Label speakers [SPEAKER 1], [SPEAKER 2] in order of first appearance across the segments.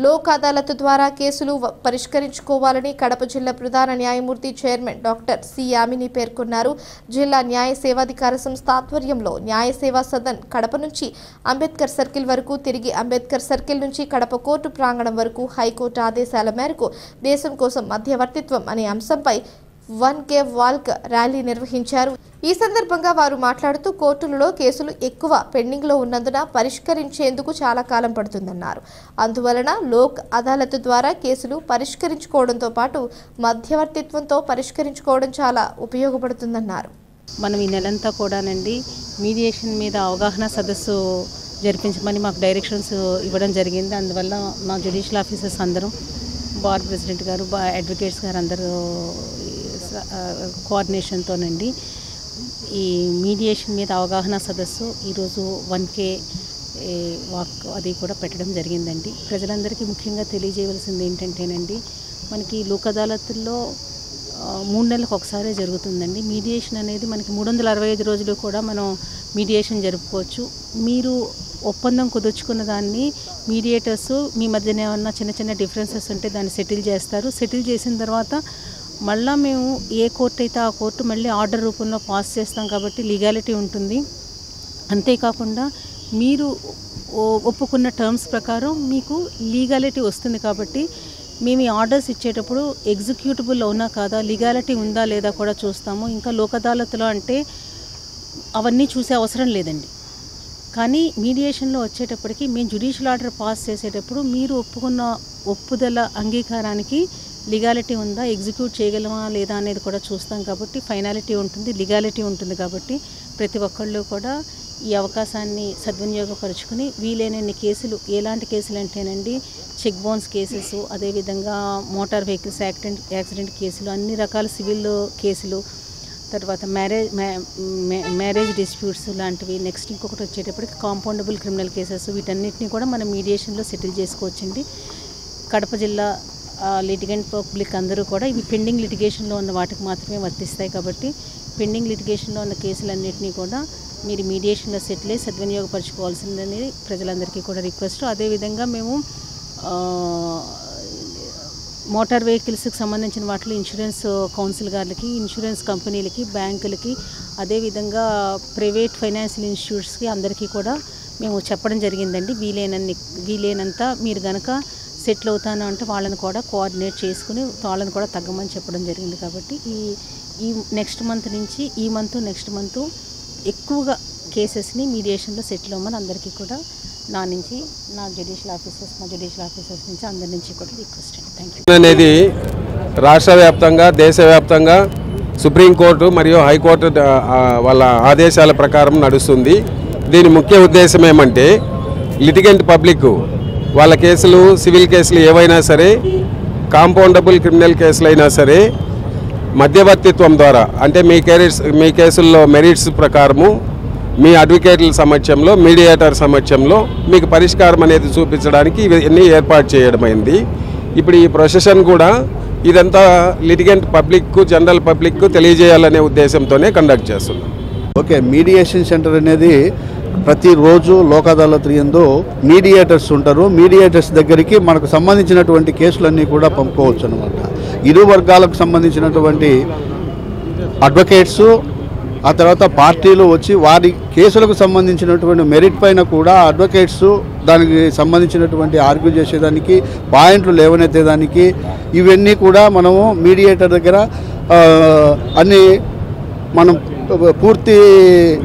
[SPEAKER 1] లోక్ అదాలత్ ద్వారా కేసులు పరిష్కరించుకోవాలని కడప జిల్లా ప్రధాన న్యాయమూర్తి చైర్మన్ డాక్టర్ సి యామిని పేర్కొన్నారు. జిల్లా న్యాయ సేవాధికార సంస్థ ఆధ్వర్యంలో న్యాయ సేవా సదన్ కడప నుంచి అంబేద్కర్ సర్కిల్ వరకు, తిరిగి అంబేద్కర్ సర్కిల్ నుంచి కడప కోర్టు ప్రాంగణం వరకు హైకోర్టు ఆదేశాల మేరకు దేశం కోసం మధ్యవర్తిత్వం అనే అంశంపై 1K వాల్క్ ర్యాలీ నిర్వహించారు. ఈ సందర్భంగా వారు మాట్లాడుతూ కోర్టులలో కేసులు ఎక్కువ పెండింగ్లో ఉన్నందున పరిష్కరించేందుకు చాలా కాలం పడుతుందన్నారు. అందువలన లోక్ అదాలత్ ద్వారా కేసులు పరిష్కరించుకోవడంతో పాటు మధ్యవర్తిత్వంతో పరిష్కరించుకోవడం చాలా ఉపయోగపడుతుందన్నారు.
[SPEAKER 2] మనం ఈ నెలంతా కూడానండి మీడియేషన్ మీద అవగాహన సదస్సు జరిపించమని మాకు డైరెక్షన్స్ ఇవ్వడం జరిగింది. అందువల్ల మా జ్యుడిషియల్ ఆఫీసర్స్ అందరూ, బార్ ప్రెసిడెంట్ గారు, అడ్వకేట్స్ గారు అందరూ కోఆర్డినేషన్తోనండి ఈ మీడియేషన్ మీద అవగాహన సదస్సు ఈరోజు 1K వాక్ అది కూడా పెట్టడం జరిగిందండి. ప్రజలందరికీ ముఖ్యంగా తెలియజేయవలసింది ఏంటంటేనండి, మనకి లోక్ అదాలత్లో 3 నెలలకు ఒకసారే జరుగుతుందండి. మీడియేషన్ అనేది మనకి 365 రోజులు కూడా మనం మీడియేషన్ జరుపుకోవచ్చు. మీరు ఒప్పందం కుదుర్చుకున్న దాన్ని మీడియేటర్స్ మీ మధ్యన ఏమన్నా చిన్న చిన్న డిఫరెన్సెస్ ఉంటే దాన్ని సెటిల్ చేస్తారు. సెటిల్ చేసిన తర్వాత మళ్ళీ మేము ఏ కోర్టు అయితే ఆ కోర్టు మళ్ళీ ఆర్డర్ రూపంలో పాస్ చేస్తాం కాబట్టి లీగాలిటీ ఉంటుంది. అంతేకాకుండా మీరు ఒప్పుకున్న టర్మ్స్ ప్రకారం మీకు లీగాలిటీ వస్తుంది. కాబట్టి మేము ఈ ఆర్డర్స్ ఇచ్చేటప్పుడు ఎగ్జిక్యూటబుల్ అవునా కాదా, లీగాలిటీ ఉందా లేదా కూడా చూస్తాము. ఇంకా లోక్ అదాలత్లో అంటే అవన్నీ చూసే అవసరం లేదండి. కానీ మీడియేషన్లో వచ్చేటప్పటికి మేము జ్యుడిషియల్ ఆర్డర్ పాస్ చేసేటప్పుడు మీరు ఒప్పుకున్న ఒప్పుదల అంగీకారానికి లీగాలిటీ ఉందా, ఎగ్జిక్యూట్ చేయగలమా లేదా అనేది కూడా చూస్తాం. కాబట్టి ఫైనాలిటీ ఉంటుంది, లీగాలిటీ ఉంటుంది. కాబట్టి ప్రతి ఒక్కళ్ళు కూడా ఈ అవకాశాన్ని సద్వినియోగపరుచుకుని వీలైనన్ని కేసులు, ఎలాంటి కేసులు అంటేనండి చెక్ బౌన్స్ కేసెస్, అదేవిధంగా మోటార్ వెహికల్స్ యాక్సిడెంట్ కేసులు, అన్ని రకాల సివిల్ కేసులు, తర్వాత మ్యారేజ్ డిస్ప్యూట్స్ లాంటివి, నెక్స్ట్ ఇంకొకటి వచ్చేటప్పటికి కాంపౌండబుల్ క్రిమినల్ కేసెస్, వీటన్నిటిని కూడా మనం మీడియేషన్లో సెటిల్ చేసుకోవచ్చండి. కడప జిల్లా లిటిగెంట్ పబ్లిక్ అందరూ కూడా ఇవి పెండింగ్ లిటిగేషన్లో ఉన్న వాటికి మాత్రమే వర్తిస్తాయి. కాబట్టి పెండింగ్ లిటిగేషన్లో ఉన్న కేసులన్నింటినీ కూడా మీరు మీడియేషన్లో సెటిల్ అయ్యి సద్వినియోగపరచుకోవాల్సిందని ప్రజలందరికీ కూడా రిక్వెస్ట్. అదేవిధంగా మేము మోటార్ వెహికల్స్కి సంబంధించిన వాటిలో ఇన్సూరెన్స్ కౌన్సిల్ గారికి, ఇన్సూరెన్స్ కంపెనీలకి, బ్యాంకులకి, అదేవిధంగా ప్రైవేట్ ఫైనాన్షియల్ ఇన్స్టిట్యూట్స్కి అందరికీ కూడా మేము చెప్పడం జరిగిందండి. వీలైనంత మీరు కనుక సెటిల్ అవుతాను అంటే వాళ్ళని కూడా కోఆర్డినేట్ చేసుకుని వాళ్ళని కూడా తగ్గమని చెప్పడం జరిగింది. కాబట్టి ఈ నెక్స్ట్ మంత్ నుంచి ఈ మంత్ నెక్స్ట్ మంత్ ఎక్కువగా కేసెస్ని మీడియేషన్లో సెటిల్ అవ్వమని అందరికీ కూడా నా నుంచి, మా జ్యుడిషియల్ ఆఫీసర్స్ నుంచి అందరి నుంచి కూడా రిక్వెస్ట్ అండి. Thank you.
[SPEAKER 3] అనేది రాష్ట్ర వ్యాప్తంగా, దేశవ్యాప్తంగా సుప్రీంకోర్టు మరియు హైకోర్టు వాళ్ళ ఆదేశాల ప్రకారం నడుస్తుంది. దీని ముఖ్య ఉద్దేశం ఏమంటే లిటిగెంట్ పబ్లిక్ వాళ్ళ కేసులు, సివిల్ కేసులు ఏవైనా సరే, కాంపౌండబుల్ క్రిమినల్ కేసులు అయినా సరే మధ్యవర్తిత్వం ద్వారా, అంటే మీ కేసుల్లో మెరిట్స్ ప్రకారము మీ అడ్వకేట్ల సమక్షంలో, మీడియేటర్ సమక్షంలో మీకు పరిష్కారం అనేది చూపించడానికి ఇవన్నీ ఏర్పాటు చేయడమైంది. ఇప్పుడు ఈ ప్రొసెషన్ కూడా ఇదంతా లిటిగెంట్ పబ్లిక్, జనరల్ పబ్లిక్ తెలియజేయాలనే ఉద్దేశంతోనే కండక్ట్ చేస్తున్నాం.
[SPEAKER 4] ఓకే, మీడియేషన్ సెంటర్ అనేది ప్రతిరోజు లోక్ అదాలత్ యందు మీడియేటర్స్ ఉంటారు. మీడియేటర్స్ దగ్గరికి మనకు సంబంధించినటువంటి కేసులన్నీ కూడా పంపుకోవచ్చు అనమాట. ఇరు వర్గాలకు సంబంధించినటువంటి అడ్వకేట్స్, ఆ తర్వాత పార్టీలు వచ్చి వారి కేసులకు సంబంధించినటువంటి మెరిట్ పైన కూడా అడ్వకేట్స్ దానికి సంబంధించినటువంటి ఆర్గ్యూ చేసేదానికి, పాయింట్లు లేవనెత్తేదానికి, ఇవన్నీ కూడా మనము మీడియేటర్ దగ్గర అన్ని మనం పూర్తి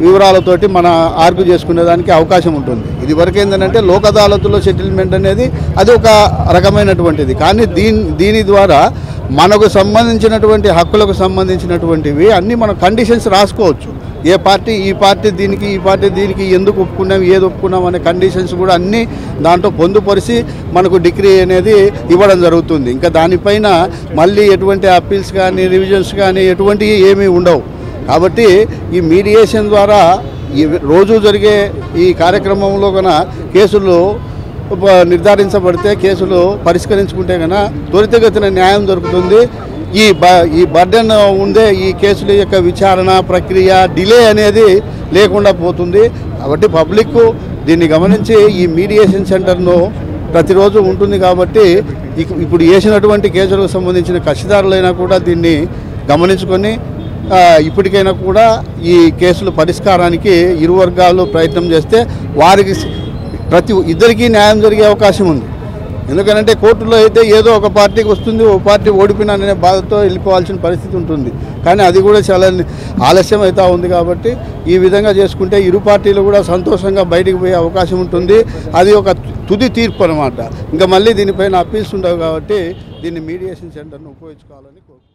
[SPEAKER 4] వివరాలతోటి మన ఆర్గ్యూ చేసుకునేదానికి అవకాశం ఉంటుంది. ఇది వరకు ఏంటంటే లోక్ అదాలత్లో సెటిల్మెంట్ అనేది అది ఒక రకమైనటువంటిది. కానీ దీని ద్వారా మనకు సంబంధించినటువంటి హక్కులకు సంబంధించినటువంటివి అన్నీ మనం కండిషన్స్ రాసుకోవచ్చు. ఏ పార్టీ ఈ పార్టీ దీనికి, ఈ పార్టీ దీనికి ఎందుకు ఒప్పుకున్నాం, ఏది ఒప్పుకున్నాం అనే కండిషన్స్ కూడా అన్నీ దాంట్లో పొందుపరిచి మనకు డిగ్రీ అనేది ఇవ్వడం జరుగుతుంది. ఇంకా దానిపైన మళ్ళీ ఎటువంటి అప్పీల్స్ కానీ, రివిజన్స్ కానీ ఎటువంటివి ఏమీ ఉండవు. కాబట్టి ఈ మీడియేషన్ ద్వారా ఈ రోజు జరిగే ఈ కార్యక్రమంలో కన్నా కేసులు నిర్ధారించబడితే, కేసులు పరిష్కరించుకుంటే కన్నా త్వరితగతిన న్యాయం దొరుకుతుంది. ఈ బర్డెన్ ఉందే ఈ కేసుల యొక్క విచారణ ప్రక్రియ డిలే అనేది లేకుండా పోతుంది. కాబట్టి పబ్లిక్ దీన్ని గమనించి ఈ మీడియేషన్ సెంటర్ను ప్రతిరోజు ఉంటుంది కాబట్టి ఇప్పుడు వేసినటువంటి కేసులకు సంబంధించిన కక్షిదారులైనా కూడా దీన్ని గమనించుకొని ఇప్పటికైనా కూడా ఈ కేసుల పరిష్కారానికి ఇరు వర్గాలు ప్రయత్నం చేస్తే వారికి ఇద్దరికీ న్యాయం జరిగే అవకాశం ఉంది. ఎందుకంటే కోర్టులో అయితే ఏదో ఒక పార్టీకి వస్తుంది, ఓ పార్టీ ఓడిపోయినాననే బాధతో వెళ్ళిపోవాల్సిన పరిస్థితి ఉంటుంది. కానీ అది కూడా చాలా ఆలస్యం అవుతూ ఉంది. కాబట్టి ఈ విధంగా చేసుకుంటే ఇరు పార్టీలు కూడా సంతోషంగా బయటికి పోయే అవకాశం ఉంటుంది. అది ఒక తుది తీర్పు అన్నమాట. ఇంకా మళ్ళీ దీనిపైన అప్పీల్స్ ఉండవు కాబట్టి దీన్ని మీడియేషన్ సెంటర్ను ఉపయోగించుకోవాలని కోరుకుంటున్నాను.